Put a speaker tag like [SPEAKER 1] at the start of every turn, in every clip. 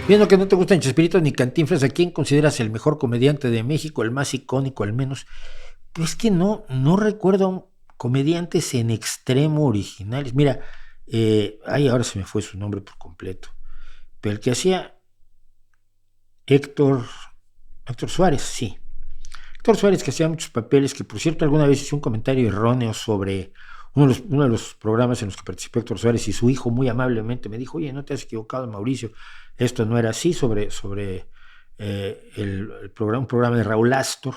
[SPEAKER 1] Viendo que no te gustan Chespirito ni Cantinflas, ¿a quién consideras el mejor comediante de México, el más icónico al menos? Pues que no recuerdo comediantes en extremo originales. Mira, ahora se me fue su nombre por completo. Pero el que hacía Héctor Suárez, sí. Héctor Suárez, que hacía muchos papeles, que por cierto alguna vez hizo un comentario erróneo sobre uno de los programas en los que participó Héctor Suárez, y su hijo muy amablemente me dijo: oye, no te has equivocado, Mauricio, esto no era así, sobre un programa de Raúl Astor,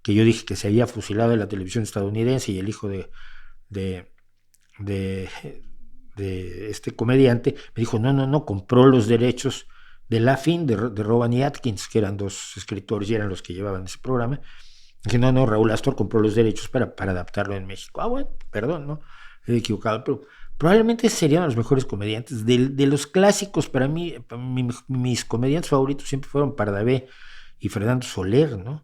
[SPEAKER 1] que yo dije que se había fusilado en la televisión estadounidense, y el hijo de, de, de este comediante me dijo: no, compró los derechos de Laugh-In, de Rowan y Atkins, que eran dos escritores y eran los que llevaban ese programa. Dije: no, Raúl Astor compró los derechos para adaptarlo en México. Bueno, perdón, ¿no? He equivocado, pero probablemente serían los mejores comediantes. De los clásicos, para mí, mis comediantes favoritos siempre fueron Pardavé y Fernando Soler, ¿no?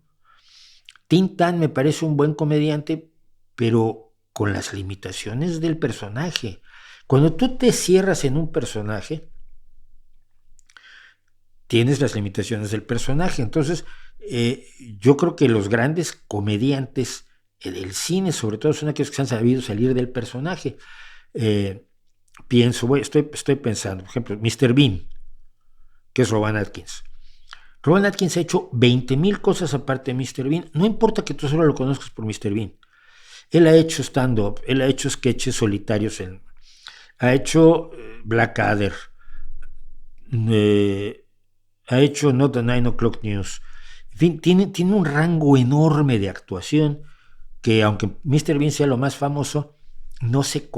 [SPEAKER 1] Tintán me parece un buen comediante, pero con las limitaciones del personaje. Cuando tú te cierras en un personaje, tienes las limitaciones del personaje. Entonces, yo creo que los grandes comediantes del cine, sobre todo, son aquellos que se han sabido salir del personaje. Estoy pensando, por ejemplo, Mr. Bean, que es Rowan Atkins. Rowan Atkins ha hecho 20,000 cosas aparte de Mr. Bean. No importa que tú solo lo conozcas por Mr. Bean. Él ha hecho stand-up, él ha hecho sketches solitarios, ha hecho Blackadder, ha hecho Not the 9 O'Clock News. En fin, tiene un rango enorme de actuación que, aunque Mr. Bean sea lo más famoso, no se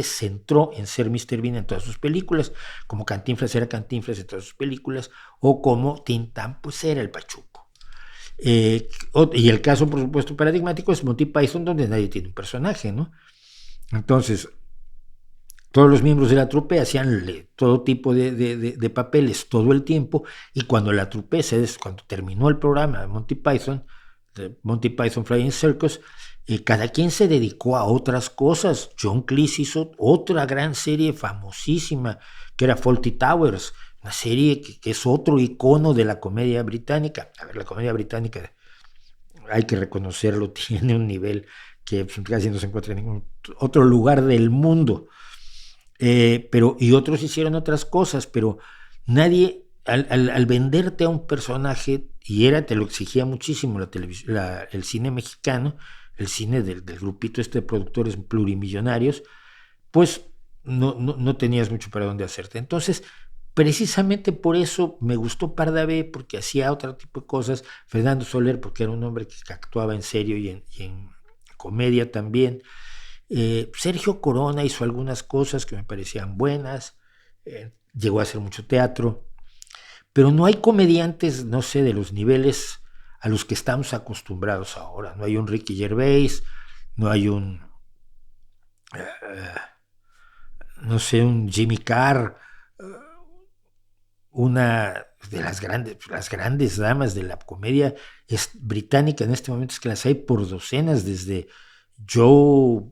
[SPEAKER 1] centró en ser Mr. Bean en todas sus películas, como Cantinflas era Cantinflas en todas sus películas, o como Tintán pues era el Pachuco. Y el caso, por supuesto, paradigmático es Monty Python, donde nadie tiene un personaje, ¿no? Entonces, todos los miembros de la trupe hacían todo tipo de papeles todo el tiempo, y cuando la trupe, cuando terminó el programa de Monty Python Flying Circus, cada quien se dedicó a otras cosas. John Cleese hizo otra gran serie famosísima, que era Fawlty Towers, una serie que es otro icono de la comedia británica. A ver, la comedia británica, hay que reconocerlo, tiene un nivel que casi no se encuentra en ningún otro lugar del mundo. Y otros hicieron otras cosas, pero nadie, al venderte a un personaje, y te lo exigía muchísimo el cine mexicano, el cine del grupito de productores plurimillonarios, pues no tenías mucho para dónde hacerte. Entonces, precisamente por eso me gustó Pardavé, porque hacía otro tipo de cosas. Fernando Soler, porque era un hombre que actuaba en serio y en comedia también. Sergio Corona hizo algunas cosas que me parecían buenas, llegó a hacer mucho teatro, pero no hay comediantes, no sé, de los niveles a los que estamos acostumbrados ahora. No hay un Ricky Gervais, no hay un un Jimmy Carr, una de las grandes damas de la comedia británica en este momento, es que las hay por docenas, desde Joe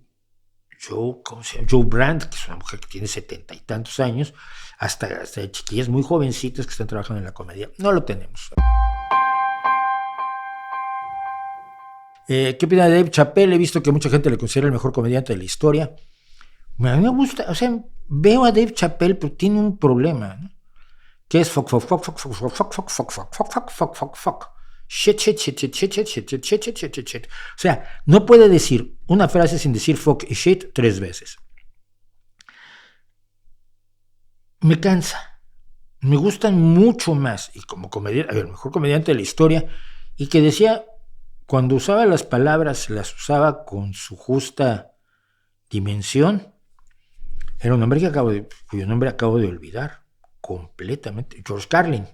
[SPEAKER 1] Brandt, que es una mujer que tiene 70 y tantos años, hasta chiquillas muy jovencitas que están trabajando en la comedia. No lo tenemos. ¿Qué opina de Dave Chappelle? He visto que mucha gente le considera el mejor comediante de la historia. A mí me gusta, veo a Dave Chappelle, pero tiene un problema, ¿no? Que es fuck. Shit. O sea, no puede decir una frase sin decir fuck y shit 3 veces. Me cansa. Me gustan mucho más, y como comediante, el mejor comediante de la historia, y que decía, cuando usaba las palabras, las usaba con su justa dimensión. Era un hombre cuyo nombre acabo de olvidar completamente. George Carlin.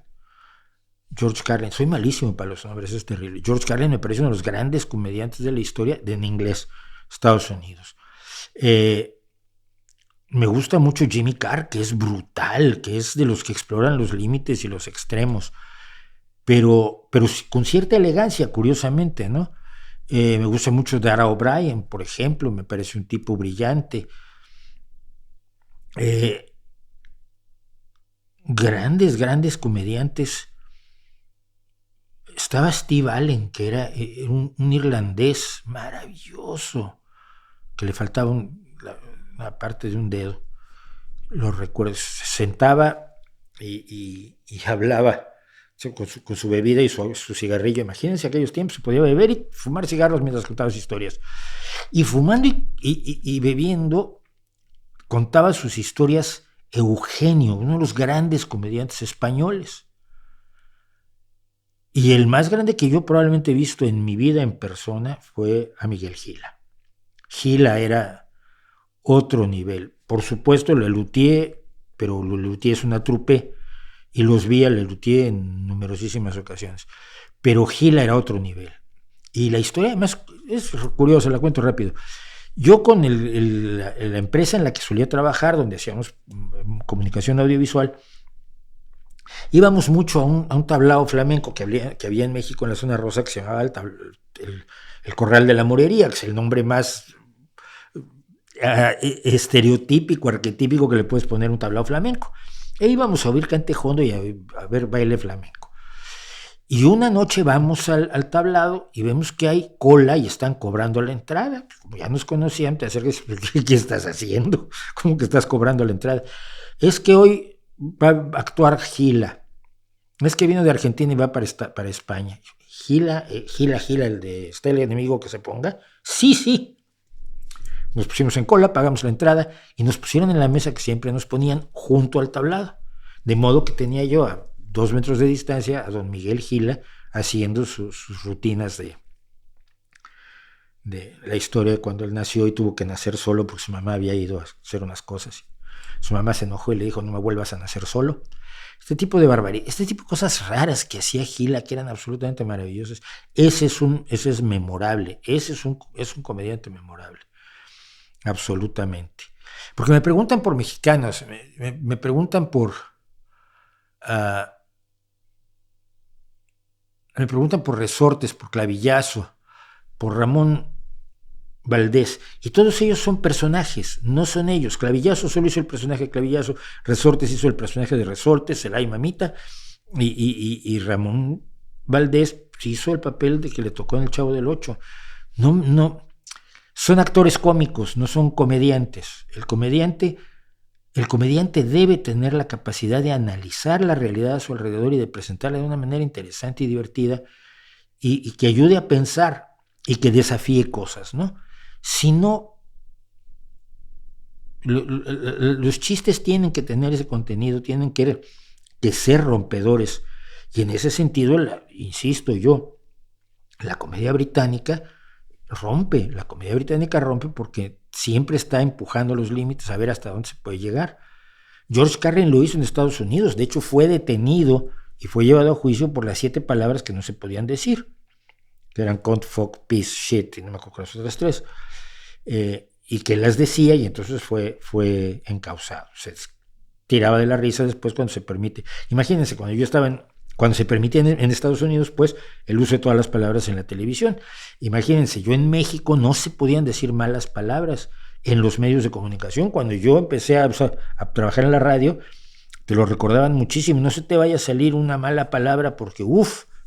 [SPEAKER 1] Soy malísimo para los nombres, es terrible. George Carlin me parece uno de los grandes comediantes de la historia en inglés, Estados Unidos. Me gusta mucho Jimmy Carr, que es brutal, que es de los que exploran los límites y los extremos, pero con cierta elegancia, curiosamente, ¿no? Me gusta mucho Dara O'Brien, por ejemplo, me parece un tipo brillante. grandes comediantes. Estaba Steve Allen, que era un irlandés maravilloso, que le faltaba una parte de un dedo. Lo recuerdo, se sentaba y hablaba con su bebida y su cigarrillo. Imagínense aquellos tiempos, se podía beber y fumar cigarros mientras contaba sus historias. Y fumando y bebiendo, contaba sus historias Eugenio, uno de los grandes comediantes españoles. Y el más grande que yo probablemente he visto en mi vida en persona fue a Miguel Gila. Gila era otro nivel. Por supuesto, Lelutier, pero Lelutier es una trupe, y los vi a Lelutier en numerosísimas ocasiones. Pero Gila era otro nivel. Y la historia, además, es curiosa, la cuento rápido. Yo con la empresa en la que solía trabajar, donde hacíamos comunicación audiovisual, íbamos mucho a un tablao flamenco que había en México, en la zona rosa, que se llamaba el Corral de la Morería, que es el nombre más estereotípico, arquetípico que le puedes poner a un tablao flamenco. E íbamos a oír cante hondo y a ver baile flamenco. Y una noche vamos al tablado y vemos que hay cola y están cobrando la entrada. Como ya nos conocían, te acercas, ¿qué estás haciendo? ¿Cómo que estás cobrando la entrada? Es que hoy va a actuar Gila. Es que vino de Argentina y va para España. Gila, el de Está el enemigo que se ponga. Sí. Nos pusimos en cola, pagamos la entrada y nos pusieron en la mesa que siempre nos ponían junto al tablado. De modo que tenía yo a 2 metros de distancia a don Miguel Gila haciendo sus rutinas de la historia de cuando él nació y tuvo que nacer solo porque su mamá había ido a hacer unas cosas. Su mamá se enojó y le dijo: no me vuelvas a nacer solo. Este tipo de barbaridad, este tipo de cosas raras que hacía Gila, que eran absolutamente maravillosas. Ese es memorable, es un comediante memorable, absolutamente. Porque me preguntan por mexicanos, me preguntan por Resortes, por Clavillazo, por Ramón Valdés, y todos ellos son personajes, no son ellos. Clavillazo solo hizo el personaje de Clavillazo, Resortes hizo el personaje de Resortes, el ay mamita, y Ramón Valdés hizo el papel de que le tocó en El Chavo del Ocho. No, son actores cómicos, no son comediantes. El comediante debe tener la capacidad de analizar la realidad a su alrededor y de presentarla de una manera interesante y divertida y que ayude a pensar y que desafíe cosas, ¿no? Si no, los chistes tienen que tener ese contenido, tienen que ser rompedores. Y en ese sentido, insisto yo, la comedia británica rompe porque siempre está empujando los límites a ver hasta dónde se puede llegar. George Carlin lo hizo en Estados Unidos, de hecho fue detenido y fue llevado a juicio por las 7 palabras que no se podían decir, que eran cunt, fuck, piece, shit, y no me acuerdo con las otras 3, y que las decía y entonces fue encausado. Se tiraba de la risa después cuando se permite. Imagínense, cuando se permitía en Estados Unidos, pues, el uso de todas las palabras en la televisión. Imagínense, yo en México no se podían decir malas palabras en los medios de comunicación. Cuando yo empecé a trabajar en la radio, te lo recordaban muchísimo. No se te vaya a salir una mala palabra porque,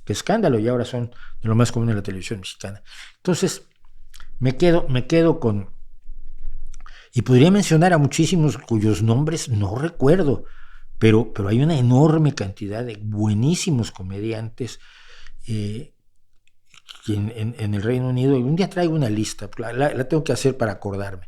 [SPEAKER 1] qué escándalo, y ahora son de lo más común en la televisión mexicana. Entonces, me quedo con... Y podría mencionar a muchísimos cuyos nombres no recuerdo, pero hay una enorme cantidad de buenísimos comediantes en el Reino Unido. Y un día traigo una lista, la tengo que hacer para acordarme.